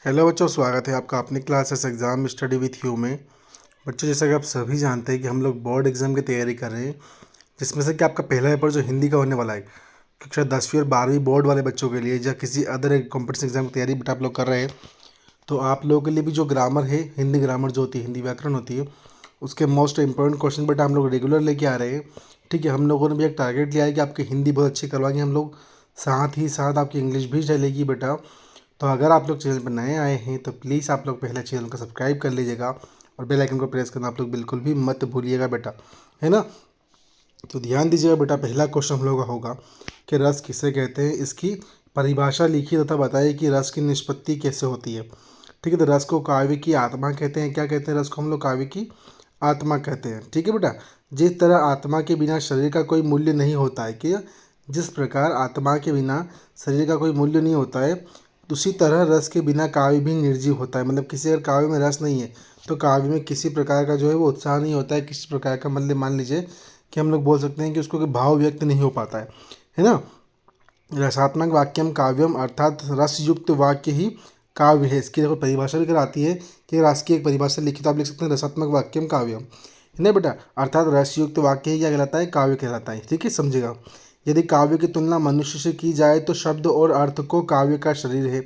Hello बच्चों, स्वागत है आपका अपनी classes exam study with you में। बच्चों, जैसा कि आप सभी जानते हैं कि हम लोग बोर्ड एग्ज़ाम की तैयारी कर रहे हैं, जिसमें से कि आपका पहला पेपर जो हिंदी का होने वाला है, कक्षा 10वीं और 12वीं बोर्ड वाले बच्चों के लिए या किसी अदर कॉम्पिटिशन एग्जाम की तैयारी बेटा आप लोग कर रहे हैं। तो आप लोगों के लिए भी जो ग्रामर है, हिंदी ग्रामर जो होती है, हिंदी व्याकरण होती है, उसके मोस्ट इंपॉर्टेंट क्वेश्चन बेटा हम लोग रेगुलर लेके आ रहे हैं। ठीक है, हम लोगों ने भी एक टारगेट लिया है कि आपकी हिंदी बहुत अच्छी करवाएंगे हम लोग, साथ ही साथ आपकी इंग्लिश भी चलेगी बेटा। तो अगर आप लोग चैनल पर नए आए हैं तो प्लीज़ आप लोग पहले चैनल को सब्सक्राइब कर लीजिएगा और बेल आइकन को प्रेस करना आप लोग बिल्कुल भी मत भूलिएगा बेटा, है ना। तो ध्यान दीजिएगा बेटा, पहला क्वेश्चन हम लोग का होगा कि रस किसे कहते हैं, इसकी परिभाषा लिखिए तथा बताइए कि रस की निष्पत्ति कैसे होती है। ठीक है, तो रस को काव्य की आत्मा कहते हैं। क्या कहते हैं? रस को हम लोग काव्य की आत्मा कहते हैं। ठीक है बेटा, जिस तरह आत्मा के बिना शरीर का कोई मूल्य नहीं होता है, कि जिस प्रकार आत्मा के बिना शरीर का कोई मूल्य नहीं होता है, उसी तरह रस के बिना काव्य भी निर्जीव होता है। मतलब किसी अगर काव्य में रस नहीं है तो काव्य में किसी प्रकार का जो है वो उत्साह नहीं होता है, किसी प्रकार का, मतलब मान लीजिए कि हम लोग बोल सकते हैं कि उसको कोई भाव व्यक्त नहीं हो पाता है ना। रसात्मक वाक्यम काव्यम अर्थात रसयुक्त वाक्य ही काव्य है। इसकी देखो परिभाषा भी कराती है कि रस की एक परिभाषा लिखी तो आप लिख सकते हैं रसात्मक वाक्यम काव्यम, है ना बेटा। अर्थात रसयुक्त वाक्य ही क्या कहलाता है? काव्य कहलाता है। ठीक है, समझेगा। यदि काव्य की तुलना मनुष्य से की जाए तो शब्द और अर्थ को काव्य का शरीर है।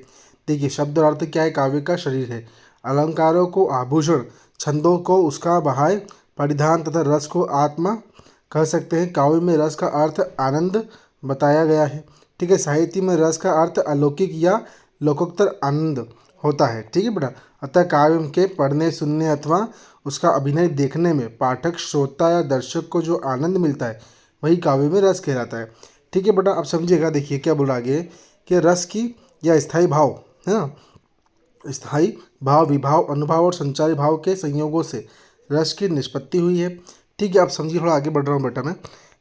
देखिए, शब्द और अर्थ क्या है? काव्य का शरीर है। अलंकारों को आभूषण, छंदों को उसका बहाय परिधान तथा रस को आत्मा कह सकते हैं। काव्य में रस का अर्थ आनंद बताया गया है। ठीक है, साहित्य में रस का अर्थ अलौकिक या लोकोत्तर आनंद होता है। ठीक है बेटा, अतः काव्य के पढ़ने, सुनने अथवा उसका अभिनय देखने में पाठक, श्रोता या दर्शक को जो आनंद मिलता है वही काव्य में रस कहलाता है। ठीक है बेटा, अब समझिएगा। देखिए क्या बोला आगे कि रस की या स्थायी भाव, है ना, स्थायी भाव, विभाव, अनुभाव और संचारी भाव के संयोगों से रस की निष्पत्ति हुई है। ठीक है, आप समझिए, थोड़ा आगे बढ़ रहा हूँ बेटा मैं,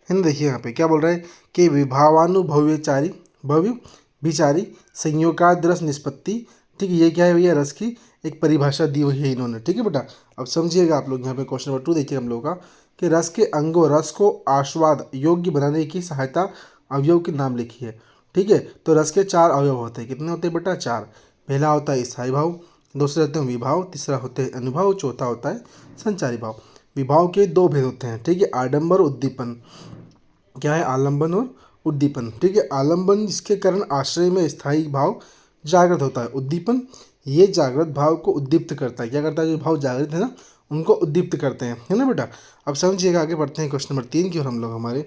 है ना। देखिए यहाँ पे क्या बोल रहा है कि विभावानुभव्यचारी भव्य विचारी संयोगाद रस निष्पत्ति। ठीक है, ये क्या है भैया? रस की एक परिभाषा दी हुई है इन्होंने। ठीक है बेटा, अब समझिएगा आप लोग। यहाँ पे क्वेश्चन नंबर 2 देखिए हम लोग का कि रस के अंगों, रस को आस्वाद योग्य बनाने की सहायता अवयव के नाम लिखिए। ठीक है, तो रस के 4 अवयव होते हैं। कितने होते हैं बेटा? 4। पहला होता है स्थायी भाव, दूसरे होते हैं विभाव, तीसरा होते हैं अनुभाव, चौथा होता है संचारी भाव। विभाव के 2 भेद होते हैं। ठीक है, आडंबर, उद्दीपन। क्या है? आलंबन और उद्दीपन। ठीक है, आलंबन जिसके कारण आश्रय में स्थायी भाव जागृत होता है। उद्दीपन ये जागृत भाव को उद्दीप्त करता है। क्या करता है? जो भाव जागृत है ना, उनको उद्दीप्त करते हैं, है ना बेटा। अब समझिएगा, आगे बढ़ते हैं क्वेश्चन नंबर 3 की ओर हम लोग हमारे।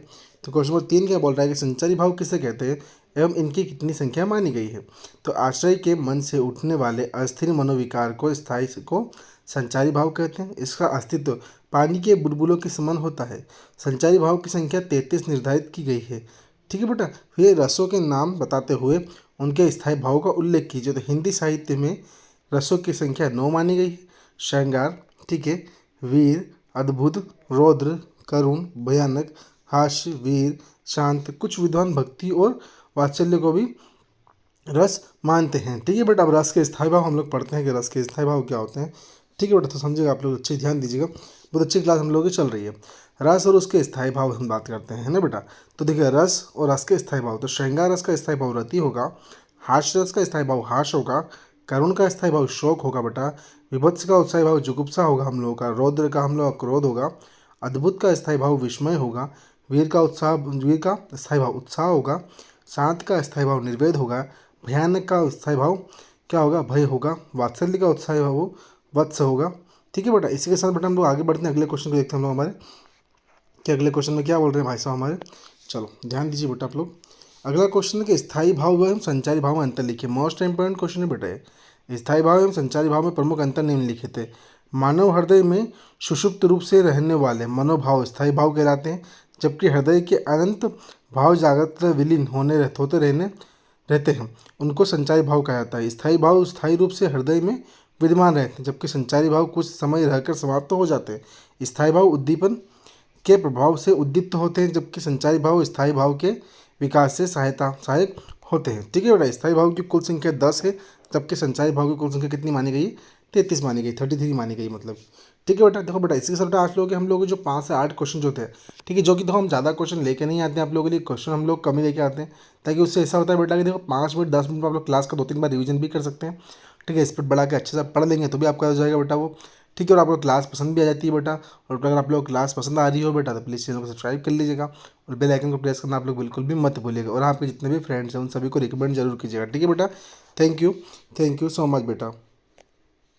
तो क्वेश्चन नंबर 3 क्या बोल रहा है कि संचारी भाव किसे कहते हैं एवं इनकी कितनी संख्या मानी गई है। तो आश्रय के मन से उठने वाले अस्थिर मनोविकार को स्थायी को संचारी भाव कहते हैं। इसका अस्तित्व पानी के बुलबुलों के समान होता है। संचारी भाव की संख्या 33 निर्धारित की गई है। ठीक है बेटा, फिर रसों के नाम बताते हुए उनके स्थायी भाव का उल्लेख कीजिए। तो हिंदी साहित्य में रसों की संख्या 9 मानी गई है। श्रृंगार, ठीक है, वीर, अद्भुत, रौद्र, करुण, भयानक, हास्य, वीर, शांत। कुछ विद्वान भक्ति और वात्सल्य को भी रस मानते हैं। ठीक है बेटा, अब रस के स्थायी भाव हम लोग पढ़ते हैं कि रस के स्थायी भाव क्या होते हैं। ठीक है बेटा, तो समझिएगा आप लोग, अच्छे ध्यान दीजिएगा, बहुत अच्छी क्लास हम लोग की चल रही है। रस और उसके स्थायी भाव हम बात करते हैं, है ना बेटा। तो देखिए, रस और रस के स्थायी भाव, तो श्रृंगार रस का स्थायी भाव रति होगा, हास्य रस का स्थायी भाव हास होगा, करुण का स्थायी भाव शोक होगा बेटा, विभत्स का उत्साही भाव जुगुप्सा होगा हम लोगों का, रौद्र का हम लोग का क्रोध होगा, अद्भुत का स्थायी भाव विस्मय होगा, वीर का स्थायी भाव उत्साह होगा, शांत का स्थायी भाव निर्वेद होगा, भयानक का स्थायी भाव क्या होगा? भय होगा, वात्सल्य का उत्साही भाव वत्स होगा। ठीक है बेटा, इसी के साथ बेटा हम लोग आगे बढ़ते हैं, अगले क्वेश्चन को देखते हैं हम लोग हमारे कि अगले क्वेश्चन में क्या बोल रहे हैं भाई साहब हमारे। चलो ध्यान दीजिए बेटा आप लोग। अगला क्वेश्चन है कि स्थायी भाव एवं संचारी भाव में अंतर लिखिए। मोस्ट इंपॉर्टेंट क्वेश्चन है बेटा ये। स्थायी भाव एवं संचारी भाव में प्रमुख अंतर निम्नलिखित है। मानव हृदय में सुषुप्त रूप से रहने वाले मनोभाव स्थायी भाव कहलाते हैं, जबकि हृदय के अनंत भाव जागृत विलीन होते रहते हैं, उनको संचारी भाव कहा जाता है। स्थायी भाव स्थायी रूप से हृदय में विद्यमान रहते हैं, जबकि संचारी भाव कुछ समय रहकर समाप्त हो जाते हैं। स्थायी भाव उद्दीपन के प्रभाव से उद्दीप्त होते हैं, जबकि संचारी भाव स्थायी भाव के विकास से सहायक होते हैं। ठीक है बेटा, स्थायी भाव की कुल संख्या 10 है, जबकि संचारी भाव की कुल संख्या कितनी मानी गई? 33 मानी गई, 33 मानी गई मतलब। ठीक है बेटा, देखो बेटा, इसी के साथ आज लोग हम लोग जो 5 से 8 क्वेश्चन जो थे, ठीक है, जो कि देखो हम ज़्यादा क्वेश्चन लेके नहीं आते हैं आप लोगों के लिए, क्वेश्चन हम लोग कम ही लेके आते हैं, ताकि उससे ऐसा होता है बेटा कि देखो 5 मिनट 10 मिनट में आप लोग क्लास का 2-3 बार रिवीजन भी कर सकते हैं। ठीक है, स्पीड बढ़ा के अच्छे से आप पढ़ लेंगे तो भी आपका हो जाएगा बेटा वो। ठीक है, और आपको क्लास पसंद भी आ जाती है बेटा। और अगर आप लोग क्लास पसंद आ रही हो बेटा तो प्लीज़ चैनल को सब्सक्राइब कर लीजिएगा और बेल आइकन को प्रेस करना आप लोग बिल्कुल भी मत भूलिएगा। और आपके जितने भी फ्रेंड्स हैं उन सभी को रिकमेंड जरूर कीजिएगा। ठीक है बेटा, थैंक यू सो मच बेटा।